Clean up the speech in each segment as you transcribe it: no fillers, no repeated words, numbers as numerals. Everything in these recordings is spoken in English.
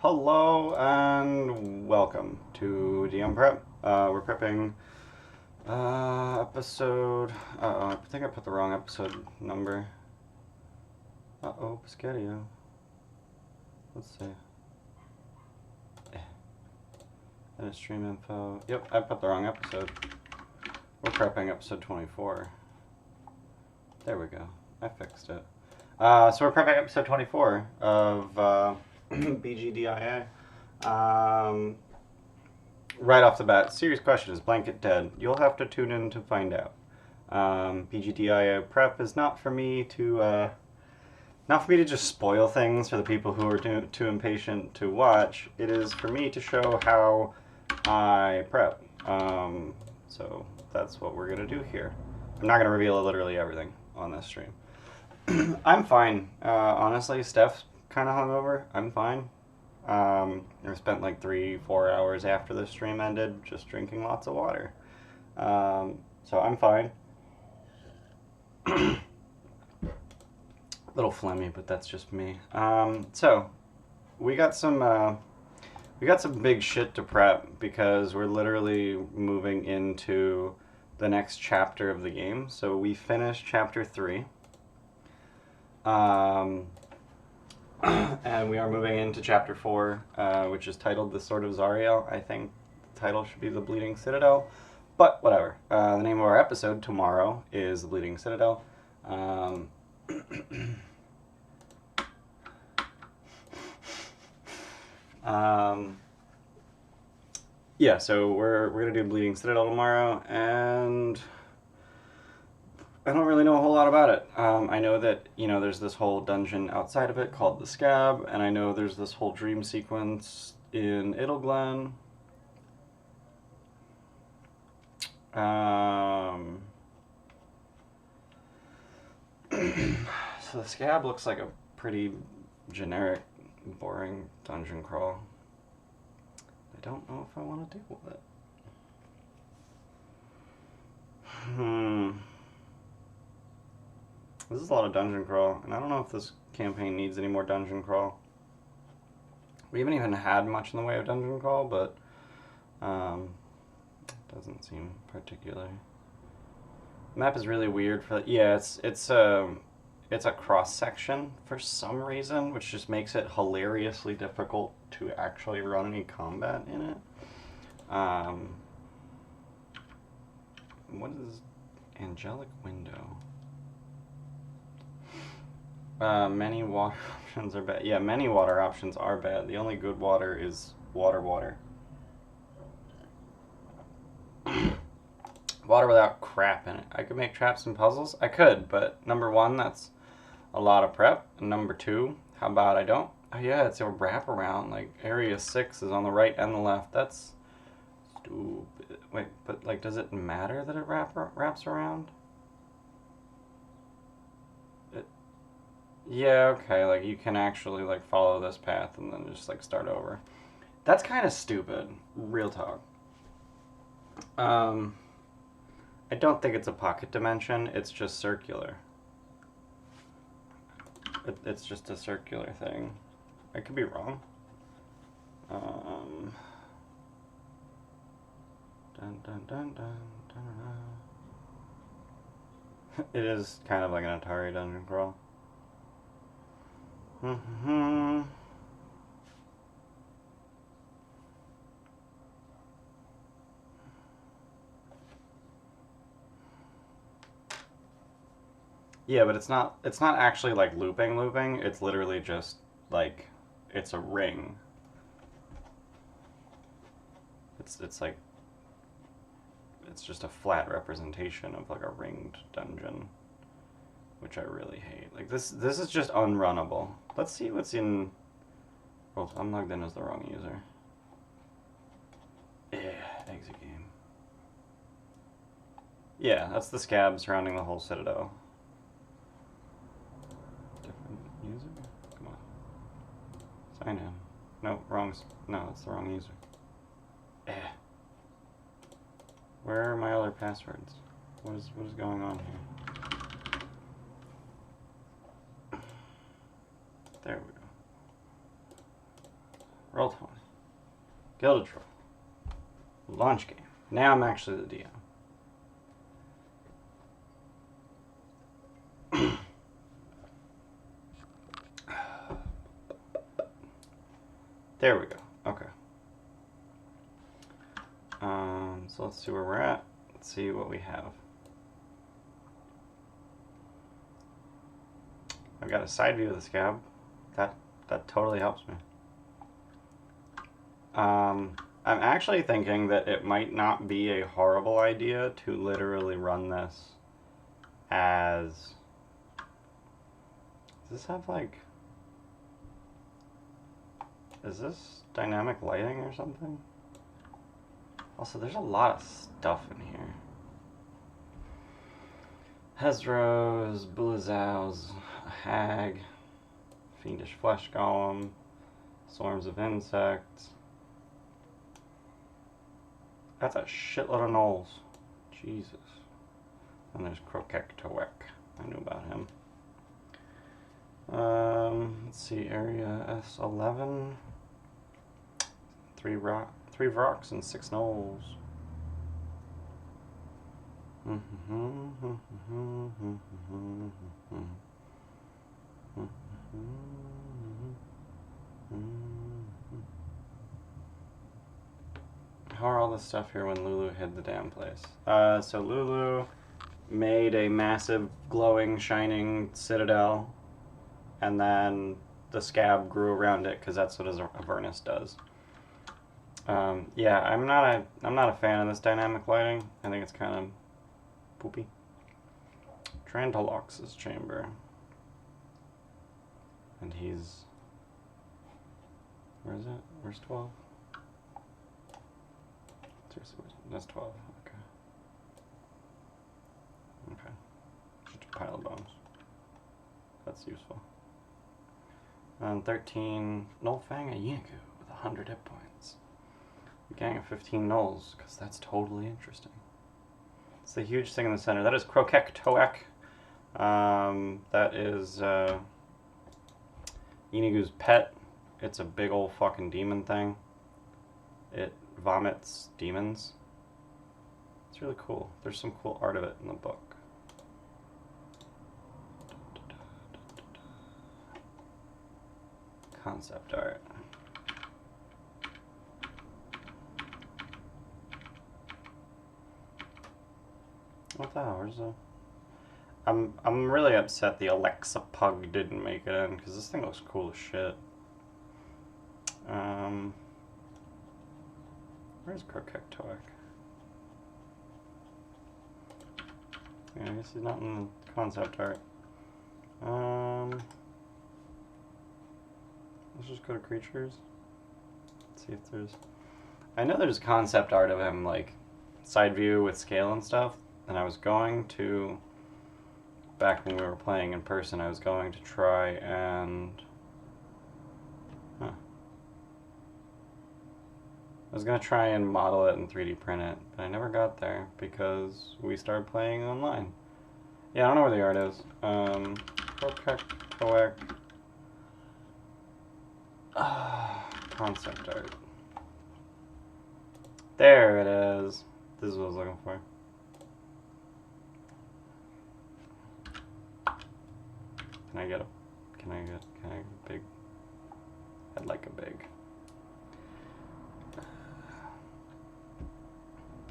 Hello and welcome to DM Prep. We're prepping episode. I think I put the wrong episode number. Pescadio. Let's see. Edit stream info. Yep, I put the wrong episode. We're prepping episode 24. There we go. I fixed it. So we're prepping episode 24 of DiA. Right off the bat, serious question: is blanket dead? You'll have to tune in to find out. DIA prep is not for me to just spoil things for the people who are too impatient to watch. It is for me to show how I prep. So that's what we're gonna do here. I'm not gonna reveal literally everything on this stream. I'm fine. Honestly, Steph's kind of hungover. I'm fine. I spent like 3-4 hours after the stream ended just drinking lots of water. So I'm fine. A little phlegmy, but that's just me. So we got some big shit to prep because we're literally moving into the next chapter of the game. So we finished chapter 3. And we are moving into chapter 4, which is titled The Sword of Zariel. I think the title should be The Bleeding Citadel, but whatever. The name of our episode tomorrow is The Bleeding Citadel. Yeah, so we're gonna do Bleeding Citadel tomorrow, and I don't really know a whole lot about it. I know that, there's this whole dungeon outside of it called the Scab, and I know there's this whole dream sequence in Idleglen. So the Scab looks like a pretty generic, boring dungeon crawl. I don't know if I want to deal with it. This is a lot of dungeon crawl, and I don't know if this campaign needs any more dungeon crawl. We haven't even had much in the way of dungeon crawl, but doesn't seem particular. The map is really weird for it's a cross section for some reason, which just makes it hilariously difficult to actually run any combat in it. What is Angelic Window? Many water options are bad. Yeah, many water options are bad. The only good water is water. Water without crap in it. I could make traps and puzzles. I could, but number one, that's a lot of prep. And number two, how about I don't? Oh yeah, it's a wraparound. Like area 6 is on the right and the left. That's stupid. Wait, but like, does it matter that it wraps around? Yeah, okay, like you can actually like follow this path and then just like start over. That's kind of stupid, real talk. I don't think it's a pocket dimension, it's just circular. It's just a circular thing. I could be wrong. Dun, dun, dun, dun, dun. It is kind of like an Atari dungeon crawl. Yeah, but it's not actually like looping. It's literally just like it's a ring. It's like it's just a flat representation of like a ringed dungeon, which I really hate. Like this is just unrunnable. Let's see what's in. Well, I'm logged in as the wrong user. Yeah, exit game. Yeah, that's the Scab surrounding the whole citadel. Different user? Come on. Sign in. No, wrong. No, that's the wrong user. Where are my other passwords? What is going on here? There we go. Roll20. Gilded Troll. Launch game. Now I'm actually the DiA. There we go. Okay. So let's see where we're at. Let's see what we have. I've got a side view of the scab. That totally helps me. I'm actually thinking that it might not be a horrible idea to literally run this as... Does this have like... Is this dynamic lighting or something? Also, there's a lot of stuff in here. Hezros, Bulizaus, a hag, fiendish flesh golem, swarms of insects. That's a shitload of gnolls. Jesus. And there's Krokek-Toek. I knew about him. Let's see, area S11. 3 rocks and 6 gnolls. How are all this stuff here when Lulu hid the damn place? So Lulu made a massive glowing, shining citadel, and then the scab grew around it because that's what Avernus does. Yeah, I'm not a fan of this dynamic lighting. I think it's kind of poopy. Trantalox's chamber, and he's where is it? Where's 12? Seriously, that's 12. Okay. Okay. Just a pile of bones. That's useful. And 13, Nullfang a Yinku with 100 hit points. A gang of 15 gnolls, because that's totally interesting. It's the huge thing in the center. That is Krokek-Toek. That is Yinigu's pet. It's a big old fucking demon thing. It vomits demons. It's really cool. There's some cool art of it in the book. Concept art. What the hell? Where's the... I'm really upset the Alexa Pug didn't make it in, because this thing looks cool as shit. Where's Krokek-Toek? Yeah, I guess he's not in the concept art. Let's just go to creatures. Let's see if there's... I know there's concept art of him, like, side view with scale and stuff. And I was going to, back when we were playing in person, I was going to try and... Huh. I was going to try and model it and 3D print it, but I never got there because we started playing online. Yeah, I don't know where the art is. Krokek-Toek. Concept art. There it is. This is what I was looking for. Can I get a big? I'd like a big.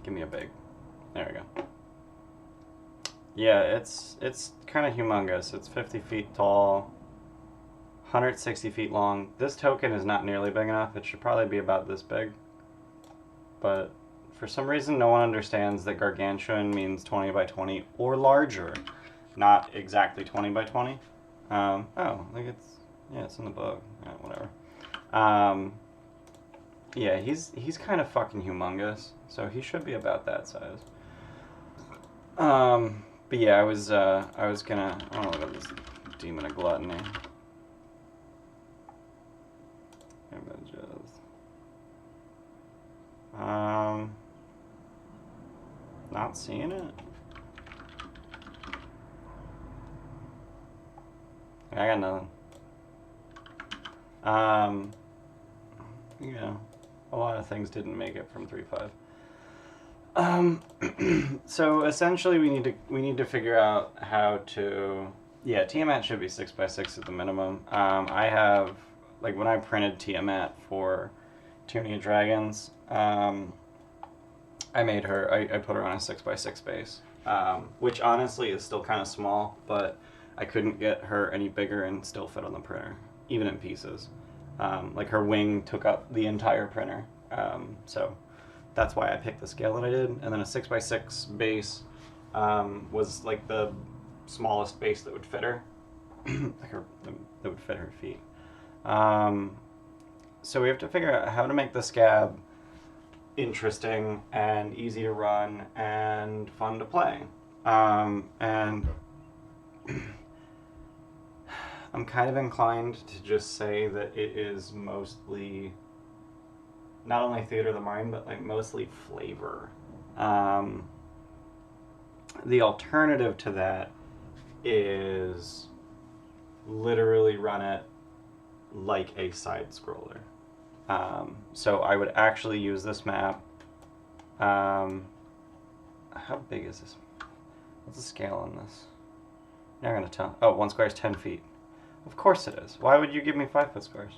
Give me a big. There we go. Yeah, it's kind of humongous. It's 50 feet tall, 160 feet long. This token is not nearly big enough. It should probably be about this big. But for some reason, no one understands that gargantuan means 20 by 20 or larger, not exactly 20 by 20. Oh, like it's in the book. Yeah, whatever. Yeah, he's kind of fucking humongous, so he should be about that size. But yeah, I was gonna. Oh, look at this demon of gluttony. Images. Not seeing it. I got nothing. know, a lot of things didn't make it from 3.5. So essentially we need to figure out how to, yeah, Tiamat should be 6x6 at the minimum. I have, like, when I printed Tiamat for Tyranny of Dragons, I made her, I put her on a 6x6 base, which honestly is still kind of small, but I couldn't get her any bigger and still fit on the printer, even in pieces. Like, her wing took up the entire printer, so that's why I picked the scale that I did. And then a 6x6 base was like the smallest base that would fit her, like that would fit her feet. So we have to figure out how to make the scab interesting and easy to run and fun to play. And I'm kind of inclined to just say that it is mostly not only theater of the mind, but like mostly flavor. The alternative to that is literally run it like a side scroller. So I would actually use this map. How big is this? What's the scale on this? You're not going to tell. Oh, 1 square is 10 feet. Of course it is. Why would you give me 5-foot squares?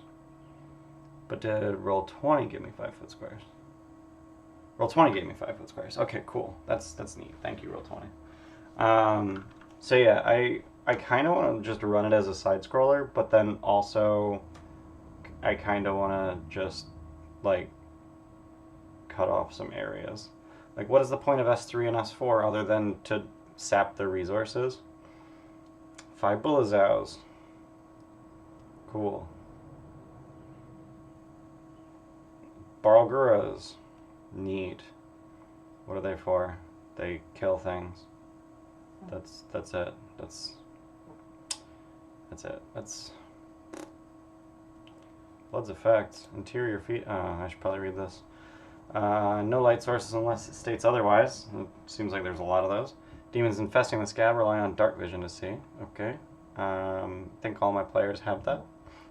But did Roll20 give me 5-foot squares? Roll20 gave me 5-foot squares. Okay, cool. That's neat. Thank you, Roll20. So yeah, I kind of want to just run it as a side scroller, but then also I kind of want to just like cut off some areas. Like, what is the point of S3 and S4 other than to sap their resources? 5 Bullazows. Cool. Barlguras. Neat. What are they for? They kill things. That's it. That's it. That's Blood's effects. Interior feet. I should probably read this. No light sources unless it states otherwise. It seems like there's a lot of those. Demons infesting the scab rely on dark vision to see. Okay. I think all my players have that,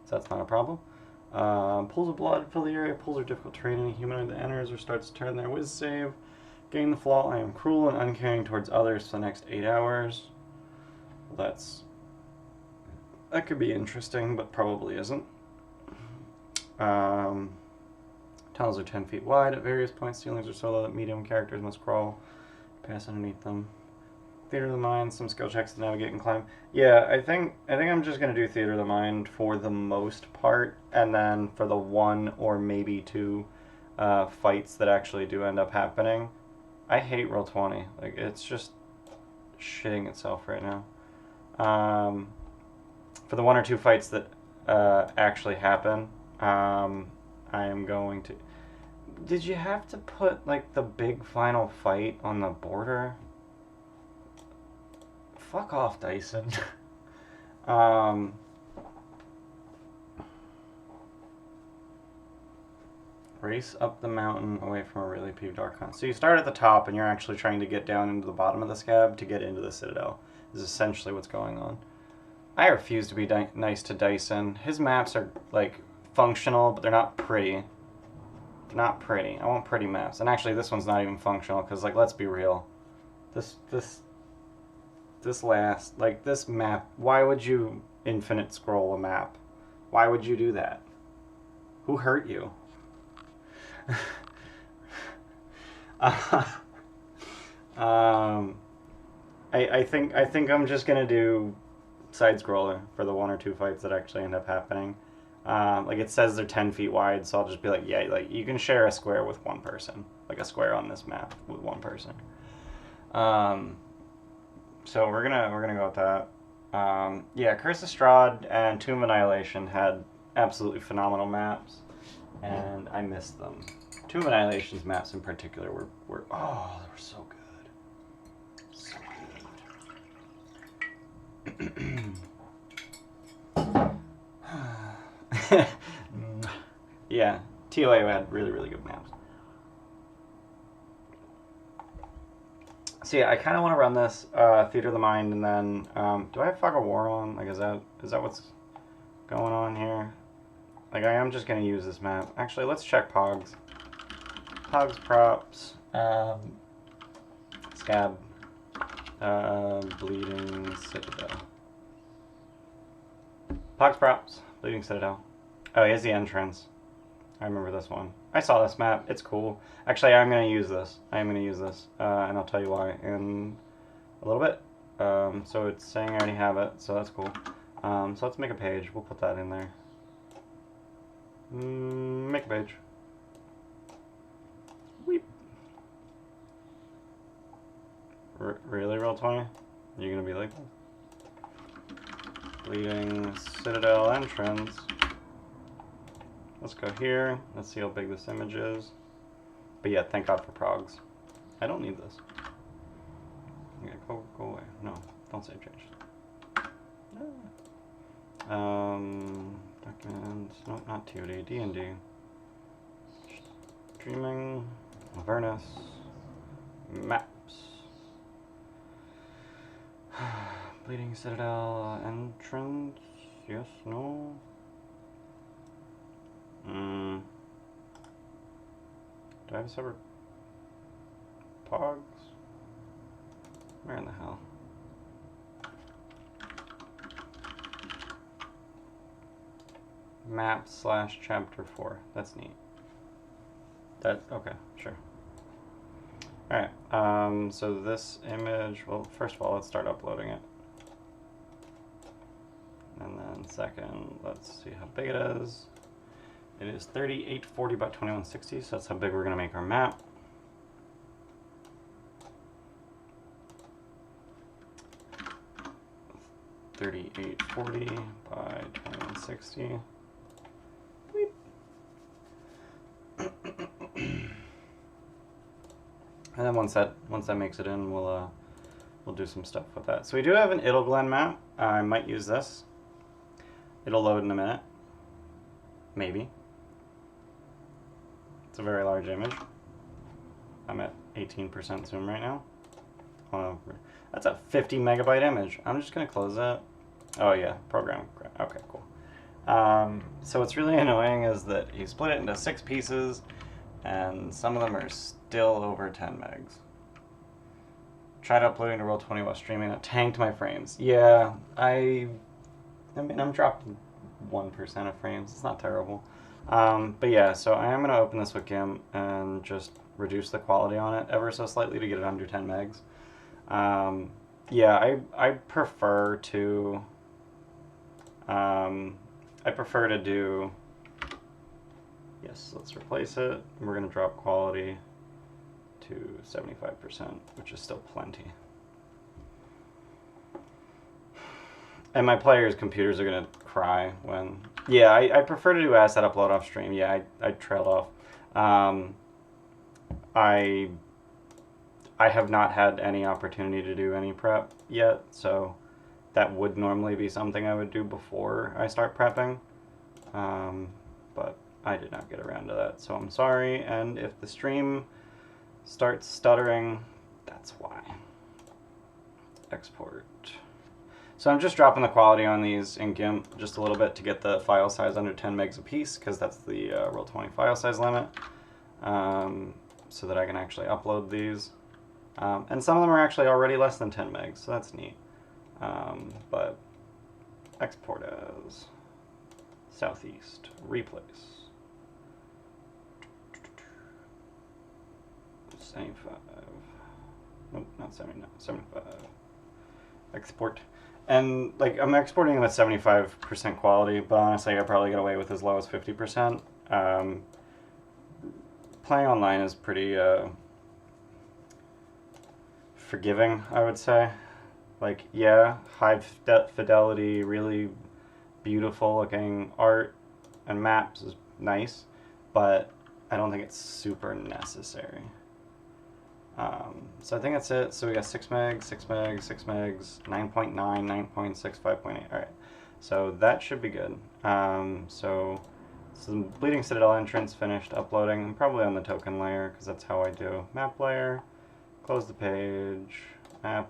so that's not a problem. Pools of blood fill the area. Pools are difficult terrain. Any humanoid that enters or starts to turn their whiz save. Gain the flaw. I am cruel and uncaring towards others for the next 8 hours. Well, that could be interesting, but probably isn't. Tunnels are 10 feet wide at various points. Ceilings are so low that medium characters must crawl, pass underneath them. Theater of the mind, some skill checks to navigate and climb. Yeah, I think I'm just gonna do Theater of the Mind for the most part, and then for the 1 or maybe 2 fights that actually do end up happening. I hate Roll20. Like, it's just shitting itself right now. For the 1 or 2 fights that actually happen, I am going to... Did you have to put, like, the big final fight on the border? Fuck off, Dyson. Race up the mountain away from a really peeved Archon. So you start at the top and you're actually trying to get down into the bottom of the scab to get into the Citadel. Is essentially what's going on. I refuse to be nice to Dyson. His maps are, like, functional, but they're not pretty. They're not pretty. I want pretty maps. And actually, this one's not even functional, because, like, let's be real. This map, why would you infinite scroll a map? Why would you do that? Who hurt you? I think I'm just gonna do side scroller for the 1 or 2 fights that actually end up happening. Like, it says they're 10 feet wide, so I'll just be like, yeah, like, you can share a square with 1 person, like a square on this map with 1 person. So we're gonna go with that. Yeah, Curse of Strahd and Tomb of Annihilation had absolutely phenomenal maps, and I missed them. Tomb of Annihilation's maps in particular were oh, they were so good. Yeah, TOA had really, really good maps. So yeah, I kind of want to run this Theater of the Mind, and then do I have Fog of War on? Like, is that what's going on here? Like, I am just going to use this map. Actually, let's check Pogs. Pogs props. Scab. Bleeding Citadel. Pogs props. Bleeding Citadel. Oh, here's the entrance. I remember this one. I saw this map. It's cool. Actually, I'm going to use this. I am going to use this. And I'll tell you why in a little bit. So it's saying I already have it, so that's cool. So let's make a page. We'll put that in there. Make a page. Weep. Really, roll 20? You're gonna be like Bleeding Citadel entrance. Let's go here. Let's see how big this image is. But yeah, thank God for progs. I don't need this. Yeah, go away. No, don't save change. Documents. No, not TOD. D&D. Streaming. Avernus. Maps. Bleeding Citadel entrance. Yes, no. Do I have a separate Pogs? Where in the hell? Map / chapter 4. That's neat. That, okay, sure. Alright, so this image, well, first of all, let's start uploading it. And then second, let's see how big it is. It is 3840 by 2160, so that's how big we're going to make our map. $38.40 by 2160. And then once that makes it in, we'll do some stuff with that. So we do have an Idleglen map. I might use this. It'll load in a minute. Maybe. It's a very large image. I'm at 18% zoom right now. Oh, that's a 50 megabyte image. I'm just gonna close that. Oh yeah, program. Okay, cool. So what's really annoying is that he split it into 6 pieces, and some of them are still over 10 megs. Tried uploading to Roll20 while streaming. It tanked my frames. Yeah, I mean, I'm dropping 1% of frames. It's not terrible. But yeah, so I am going to open this with GIMP and just reduce the quality on it ever so slightly to get it under 10 megs. Yeah, I prefer to do, yes, let's replace it. We're going to drop quality to 75%, which is still plenty. And my players' computers are going to cry when... Yeah, I prefer to do asset upload off stream. Yeah, I trailed off. I have not had any opportunity to do any prep yet, so that would normally be something I would do before I start prepping. But I did not get around to that, so I'm sorry. And if the stream starts stuttering, that's why. Export. So I'm just dropping the quality on these in GIMP just a little bit to get the file size under 10 megs a piece, because that's the Roll20 file size limit, so that I can actually upload these. And some of them are actually already less than 10 megs, so that's neat. But export as Southeast, replace. 75. Nope, not 70, no, 75. Export. And like I'm exporting them at 75% quality, but honestly I probably get away with as low as 50%. Playing online is pretty forgiving, I would say. Like, yeah, high fidelity, really beautiful looking art and maps is nice, but I don't think it's super necessary. So I think that's it. So we got 6 megs, 6 megs, 6 megs, 9.9, 9.6, 5.8. Alright, so that should be good. So the Bleeding Citadel entrance finished uploading. I'm probably on the token layer because that's how I do. Map layer, close the page, map,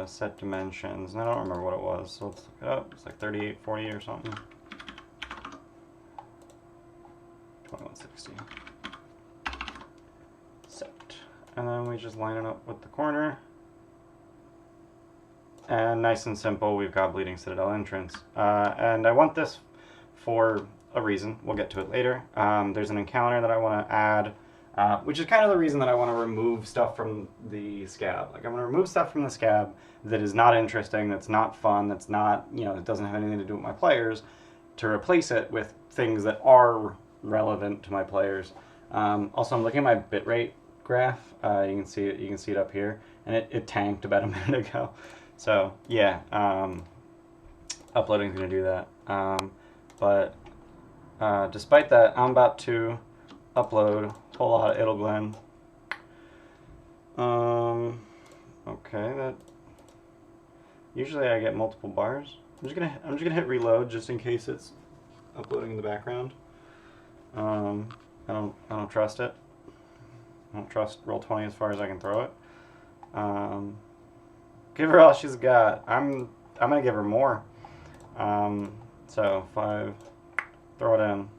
set dimensions, and I don't remember what it was, so let's look it up. It's like 3840 or something. 2160. Set. And then we just line it up with the corner. And nice and simple, we've got Bleeding Citadel entrance. And I want this for a reason. We'll get to it later. There's an encounter that I want to add, which is kind of the reason that I want to remove stuff from the scab. Like, I want to remove stuff from the scab that is not interesting, that's not fun, that's not, you know, that doesn't have anything to do with my players, to replace it with things that are relevant to my players. Also, I'm looking at my bitrate graph. You can see it up here, and it tanked about a minute ago. So yeah, uploading is going to do that. But despite that, I'm about to upload a whole lot of Idleglen. Okay, that usually I get multiple bars. I'm just gonna hit reload just in case it's uploading in the background. I don't trust it. I don't trust Roll20 as far as I can throw it. Give her all she's got. I'm gonna give her more. So 5, throw it in.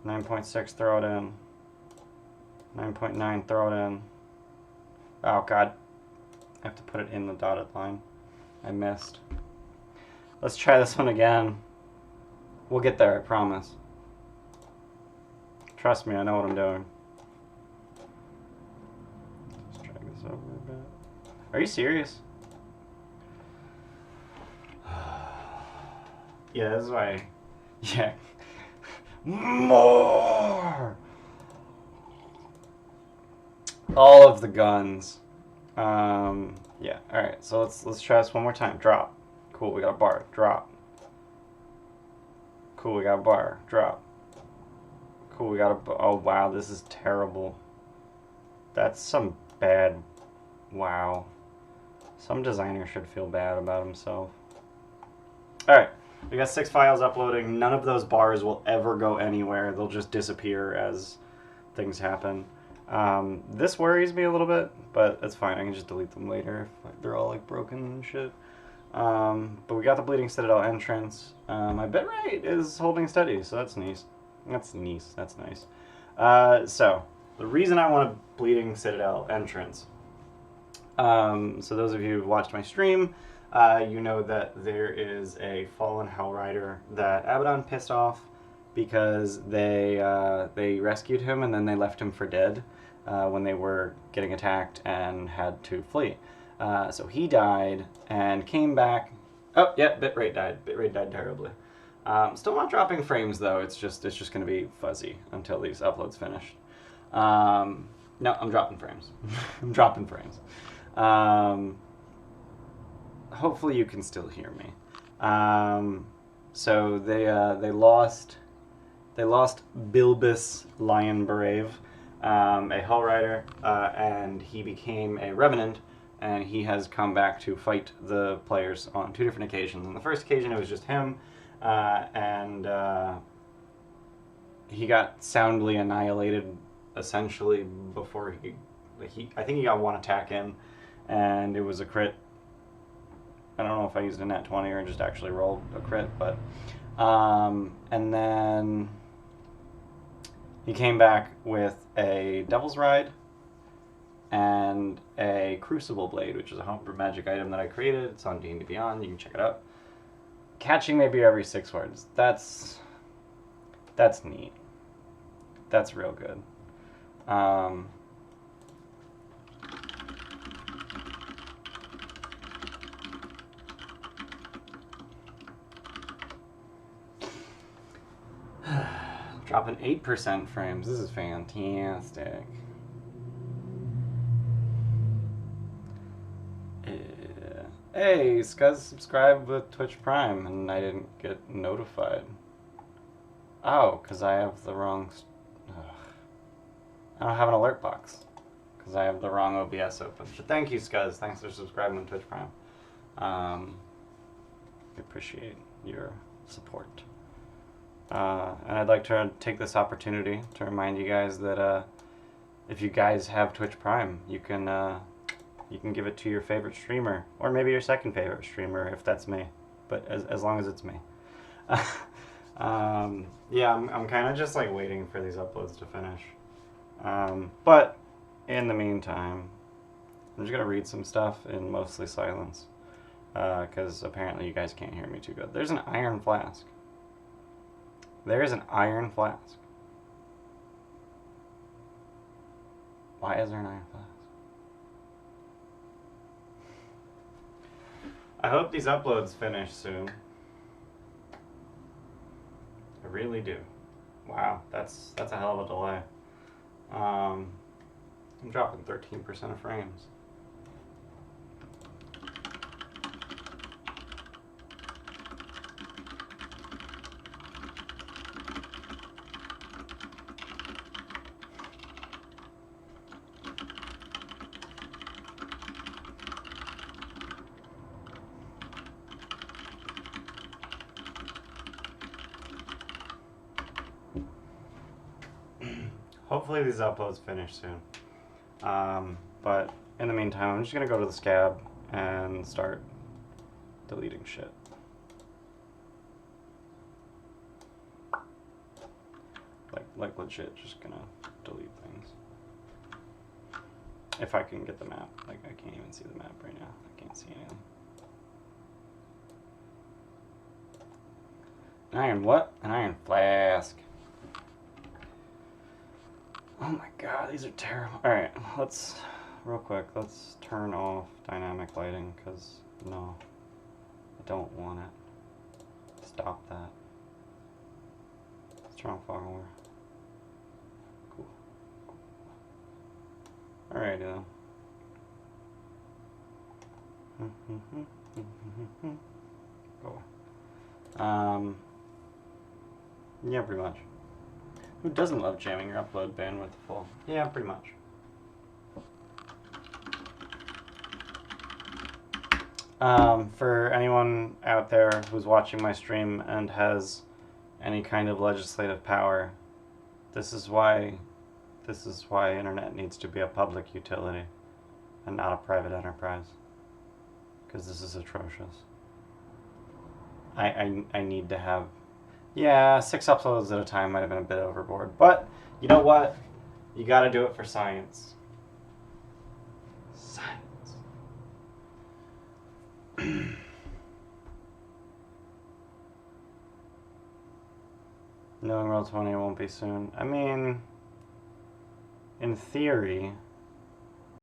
9.6, throw it in. 9.9, throw it in. Oh god, I have to put it in the dotted line. I missed. Let's try this one again. We'll get there, I promise. Trust me, I know what I'm doing. Let's drag this over a bit. Are you serious? Yeah, this is why. Yeah. More! All of the guns. Yeah, alright, so let's try this one more time. Drop. Cool, we got a bar. Drop. Cool, we got a bar. Drop. Cool, we got a... Oh, wow, this is terrible. That's some bad... Wow. Some designer should feel bad about himself. Alright, we got 6 files uploading. None of those bars will ever go anywhere. They'll just disappear as things happen. This worries me a little bit, but it's fine. I can just delete them later if they're all like broken and shit. But we got the Bleeding Citadel entrance. My bitrate is holding steady, so that's nice. That's nice. So, the reason I want a Bleeding Citadel entrance. So those of you who've watched my stream, you know that there is a fallen Hellrider that Abaddon pissed off because they rescued him and then they left him for dead when they were getting attacked and had to flee. So he died and came back. Oh, yeah, bitrate died. Bitrate died terribly. Still not dropping frames though. It's just going to be fuzzy until these uploads finish. No, I'm dropping frames. I'm dropping frames. Hopefully you can still hear me. So they lost Bilbus Lion Brave, a Hellrider, and he became a Revenant, and he has come back to fight the players on 2 different occasions. On the first occasion it was just him, and he got soundly annihilated essentially before I think he got 1 attack in, and it was a crit. I don't know if I used a nat 20 or just actually rolled a crit, but and then he came back with a Devil's Ride and a Crucible Blade, which is a homebrew magic item that I created. It's on D&D Beyond. You can check it out. Catching maybe every 6 words. That's neat. That's real good. Dropping 8% frames. This is fantastic. Hey, Scuzz subscribed with Twitch Prime and I didn't get notified. Oh, because I have the wrong... I don't have an alert box because I have the wrong OBS open. But thank you, Scuzz. Thanks for subscribing to Twitch Prime. I appreciate your support. And I'd like to take this opportunity to remind you guys that if you guys have Twitch Prime, you can give it to your favorite streamer, or maybe your second favorite streamer if that's me, but as long as it's me. Yeah, I'm kind of just like waiting for these uploads to finish. But in the meantime, I'm just gonna read some stuff in mostly silence, because apparently you guys can't hear me too good. There's an iron flask. There is an iron flask. Why is there an iron flask? I hope these uploads finish soon. I really do. Wow, that's a hell of a delay. I'm dropping 13% of frames. Hopefully these uploads finish soon. But in the meantime, I'm just gonna go to the scab and start deleting shit. Like legit, just gonna delete things. If I can get the map. Like, I can't even see the map right now. I can't see anything. An iron what? An iron flask. Oh my god, these are terrible. Alright, real quick, let's turn off dynamic lighting, because, no, I don't want it. Stop that. Let's turn off fog over. Cool. Alrighty then. Go. Yeah, pretty much. Who doesn't love jamming your upload bandwidth full? Yeah, pretty much. For anyone out there who's watching my stream and has any kind of legislative power, this is why internet needs to be a public utility and not a private enterprise. Because this is atrocious. I need to have... Yeah, 6 uploads at a time might have been a bit overboard. But, you know what? You gotta do it for science. Science. Knowing Roll20 won't be soon. I mean, in theory...